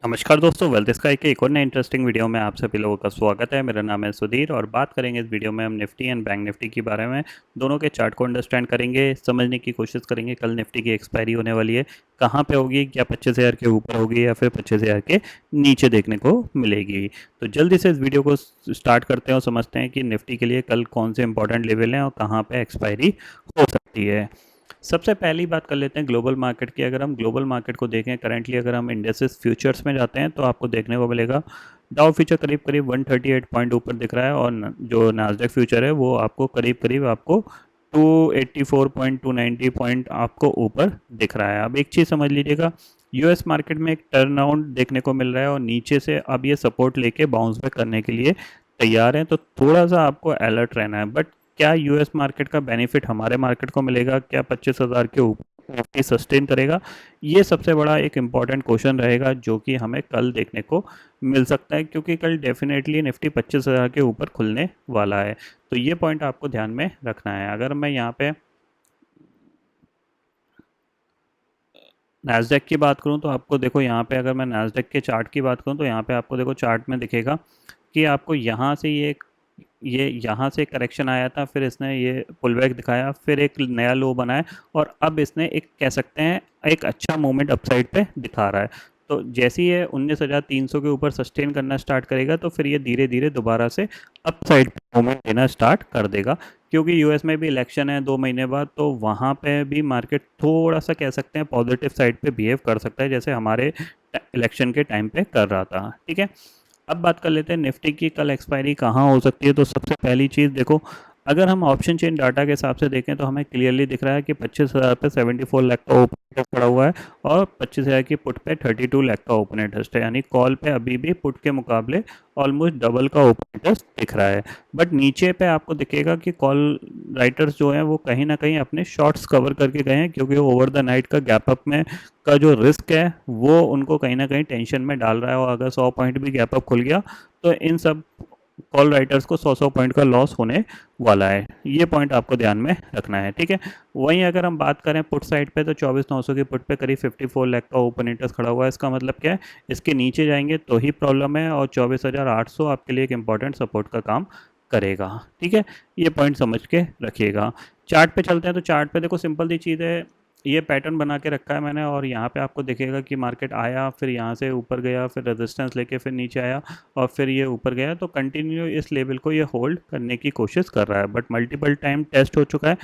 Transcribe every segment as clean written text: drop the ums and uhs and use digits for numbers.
नमस्कार दोस्तों, wealth sky के एक और नए इंटरेस्टिंग वीडियो में आप सभी लोगों का स्वागत है। मेरा नाम है सुधीर और बात करेंगे इस वीडियो में हम निफ्टी एंड बैंक निफ्टी के बारे में। दोनों के चार्ट को अंडरस्टैंड करेंगे, समझने की कोशिश करेंगे कल निफ्टी की एक्सपायरी होने वाली है, कहाँ पे होगी, क्या 25,000 के ऊपर होगी या फिर 25,000 के नीचे देखने को मिलेगी। तो जल्दी से इस वीडियो को स्टार्ट करते हैं और समझते हैं कि निफ्टी के लिए कल कौन से इंपॉर्टेंट लेवल हैं और कहाँ पर एक्सपायरी हो सकती है। सबसे पहली बात कर लेते हैं ग्लोबल मार्केट की। अगर हम ग्लोबल मार्केट को देखें करंटली, अगर हम इंडेक्सेस फ्यूचर्स में जाते हैं तो आपको देखने को मिलेगा डाउ फ्यूचर करीब करीब 138 पॉइंट ऊपर दिख रहा है और जो नास्डैक फ्यूचर है वो आपको करीब करीब आपको 284 पॉइंट 290 पॉइंट आपको ऊपर दिख रहा है। अब एक चीज़ समझ लीजिएगा, यूएस मार्केट में एक टर्न अराउंड देखने को मिल रहा है और नीचे से अब ये सपोर्ट लेके बाउंस बैक करने के लिए तैयार हैं, तो थोड़ा सा आपको अलर्ट रहना है। बट क्या यूएस मार्केट का बेनिफिट हमारे मार्केट को मिलेगा? क्या 25,000 के ऊपर निफ्टी सस्टेन करेगा? ये सबसे बड़ा एक इम्पॉर्टेंट क्वेश्चन रहेगा जो कि हमें कल देखने को मिल सकता है, क्योंकि कल डेफिनेटली निफ्टी 25,000 के ऊपर खुलने वाला है। तो ये पॉइंट आपको ध्यान में रखना है। अगर मैं यहाँ पे नैस्डैक की बात करूँ तो आपको देखो यहाँ पे, अगर मैं नैस्डैक के चार्ट की बात करूँ तो यहाँ पे आपको देखो चार्ट में दिखेगा कि आपको यहाँ से ये यहाँ से करेक्शन आया था, फिर इसने ये पुल बैक दिखाया, फिर एक नया लो बनाया और अब इसने एक कह सकते हैं एक अच्छा मूवमेंट अपसाइड पे दिखा रहा है। तो जैसे ही ये 19,300 के ऊपर सस्टेन करना स्टार्ट करेगा तो फिर ये धीरे धीरे दोबारा से अपसाइड पे मूवमेंट देना स्टार्ट कर देगा, क्योंकि यूएस में भी इलेक्शन है 2 महीने बाद, तो वहाँ पे भी मार्केट थोड़ा सा कह सकते हैं पॉजिटिव साइड पे बिहेव कर सकता है, जैसे हमारे इलेक्शन के टाइम पे कर रहा था। ठीक है, अब बात कर लेते हैं निफ्टी की कल एक्सपायरी कहाँ हो सकती है। तो सबसे पहली चीज़ देखो, अगर हम ऑप्शन चेन डाटा के हिसाब से देखें तो हमें क्लियरली दिख रहा है कि 25,000 पे 74 लाख का ओपन इंटरेस्ट खड़ा हुआ है और 25,000 की पुट पे 32 लाख का ओपन इंटरेस्ट है, यानी कॉल पे अभी भी पुट के मुकाबले ऑलमोस्ट डबल का ओपन इंटरेस्ट दिख रहा है। बट नीचे पे आपको दिखेगा कि कॉल राइटर्स जो हैं वो कहीं ना कहीं अपने शॉर्ट्स कवर करके गए हैं, क्योंकि ओवर द नाइट का गैप अप में का जो रिस्क है वो उनको कहीं ना कहीं टेंशन में डाल रहा है, और अगर 100 पॉइंट भी गैप अप खुल गया तो इन सब कॉल राइटर्स को 100 पॉइंट का लॉस होने वाला है। ये पॉइंट आपको ध्यान में रखना है। ठीक है, वहीं अगर हम बात करें पुट साइड पे तो 24,900 की पुट पे करीब 54 लाख का ओपन इंटरेस्ट खड़ा हुआ है। इसका मतलब क्या है, इसके नीचे जाएंगे तो ही प्रॉब्लम है और 24,800 आपके लिए एक इंपॉर्टेंट सपोर्ट का काम करेगा। ठीक है, ये पॉइंट समझ के रखिएगा। चार्ट पे चलते हैं तो चार्ट पे देखो सिंपल सी चीज़ है, ये पैटर्न बना के रखा है मैंने और यहाँ पे आपको दिखेगा कि मार्केट आया, फिर यहाँ से ऊपर गया, फिर रेजिस्टेंस लेके फिर नीचे आया और फिर ये ऊपर गया। तो कंटिन्यू इस लेवल को ये होल्ड करने की कोशिश कर रहा है, बट मल्टीपल टाइम टेस्ट हो चुका है,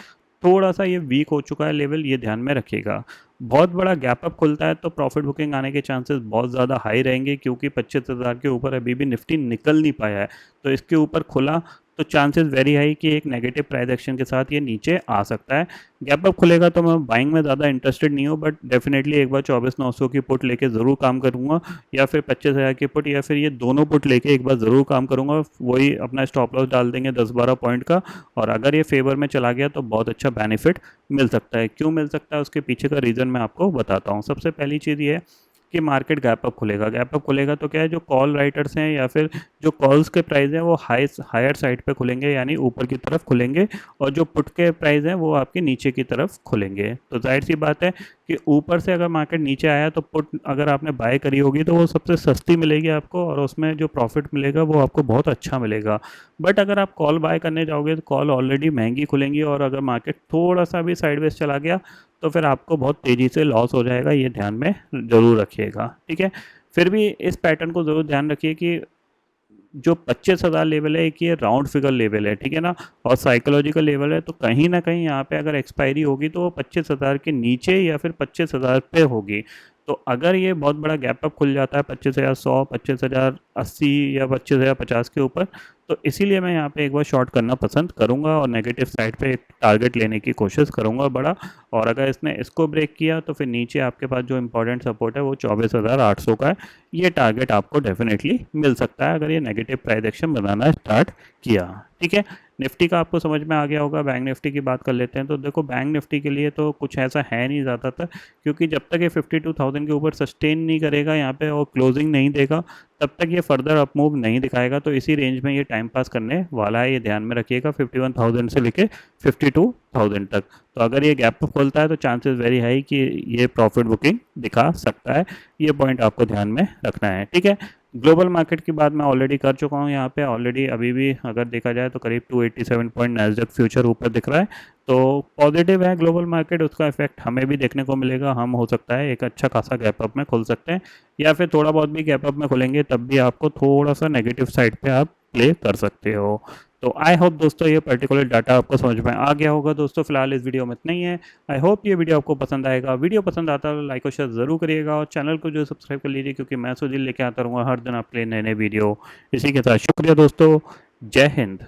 थोड़ा सा ये वीक हो चुका है लेवल, ये ध्यान में रखिएगा। बहुत बड़ा गैप अप खुलता है तो प्रॉफिट बुकिंग आने के चांसेस बहुत ज़्यादा हाई रहेंगे, क्योंकि 25,000 के ऊपर अभी भी निफ्टी निकल नहीं पाया है। तो इसके ऊपर खुला तो चांसेस वेरी हाई कि एक नेगेटिव प्राइस एक्शन के साथ ये नीचे आ सकता है। गैप अप खुलेगा तो मैं बाइंग में ज़्यादा इंटरेस्टेड नहीं हूँ, बट डेफिनेटली एक बार 24,900 की पुट लेके ज़रूर काम करूँगा, या फिर 25,000 की पुट, या फिर ये दोनों पुट लेके एक बार ज़रूर काम करूँगा। वही अपना स्टॉप लॉस डाल देंगे 10-12 पॉइंट का, और अगर ये फेवर में चला गया तो बहुत अच्छा बेनिफिट मिल सकता है। क्यों मिल सकता है उसके पीछे का रीज़न मैं आपको बताता हूँ। सबसे पहली चीज़ ये है कि मार्केट गैप अप खुलेगा। गैप अप खुलेगा तो क्या है, जो कॉल राइटर्स हैं या फिर जो कॉल्स के प्राइस हैं वो हायर साइड पे खुलेंगे, यानी ऊपर की तरफ खुलेंगे, और जो पुट के प्राइस हैं वो आपके नीचे की तरफ खुलेंगे। तो जाहिर सी बात है कि ऊपर से अगर मार्केट नीचे आया तो पुट अगर आपने बाय करी होगी तो वो सबसे सस्ती मिलेगी आपको, और उसमें जो प्रॉफिट मिलेगा वो आपको बहुत अच्छा मिलेगा। बट अगर आप कॉल बाय करने जाओगे तो कॉल ऑलरेडी महंगी खुलेंगी, और अगर मार्केट थोड़ा सा भी साइडवेज चला गया तो फिर आपको बहुत तेज़ी से लॉस हो जाएगा। ये ध्यान में ज़रूर रखिएगा। ठीक है, फिर भी इस पैटर्न को ज़रूर ध्यान रखिए कि जो 25,000 लेवल है एक ये राउंड फिगर लेवल है, ठीक है ना, और साइकोलॉजिकल लेवल है। तो कहीं ना कहीं यहाँ पे अगर एक्सपायरी होगी तो वो 25,000 के नीचे या फिर 25,000 पे होगी। तो अगर ये बहुत बड़ा गैप अप खुल जाता है 25,100, 25,080 या 25,050 के ऊपर, तो इसीलिए मैं यहाँ पे एक बार शॉर्ट करना पसंद करूँगा और नेगेटिव साइड पे एक टारगेट लेने की कोशिश करूँगा बड़ा। और अगर इसने इसको ब्रेक किया तो फिर नीचे आपके पास जो इंपॉर्टेंट सपोर्ट है वो 24,800 का है। ये टारगेट आपको डेफिनेटली मिल सकता है अगर ये नेगेटिव प्राइस एक्शन बनाना स्टार्ट किया। ठीक है, निफ्टी का आपको समझ में आ गया होगा। बैंक निफ्टी की बात कर लेते हैं। तो देखो बैंक निफ्टी के लिए तो कुछ ऐसा है नहीं ज़्यादातर, क्योंकि जब तक ये 52,000 के ऊपर सस्टेन नहीं करेगा यहाँ पे और क्लोजिंग नहीं देगा, तब तक ये फर्दर अप मूव नहीं दिखाएगा। तो इसी रेंज में ये टाइम पास करने वाला है, ये ध्यान में रखिएगा, 51,000 से लेके 52,000 तक। तो अगर ये गैप अप खोलता है तो चांसेस वेरी हाई कि ये प्रॉफिट बुकिंग दिखा सकता है। ये पॉइंट आपको ध्यान में रखना है, ठीक है। ग्लोबल मार्केट की बात मैं ऑलरेडी कर चुका हूँ यहाँ पे ऑलरेडी। अभी भी अगर देखा जाए तो करीब 287 पॉइंट नैस्डैक फ्यूचर ऊपर दिख रहा है, तो पॉजिटिव है ग्लोबल मार्केट। उसका इफेक्ट हमें भी देखने को मिलेगा। हम हो सकता है एक अच्छा खासा गैप अप में खुल सकते हैं, या फिर थोड़ा बहुत भी गैप अप में खुलेंगे तब भी आपको थोड़ा सा नेगेटिव साइड पे आप प्ले कर सकते हो। तो आई होप दोस्तों ये पर्टिकुलर डाटा आपको समझ में आ गया होगा। दोस्तों फिलहाल इस वीडियो में इतना ही है। आई होप ये वीडियो आपको पसंद आएगा। वीडियो पसंद आता है तो लाइक और शेयर ज़रूर करिएगा, और चैनल को जो सब्सक्राइब कर लीजिए, क्योंकि मैं सुजील लेके आता रहूँगा हर दिन आपके लिए नए नए वीडियो। इसी के साथ शुक्रिया दोस्तों। जय हिंद।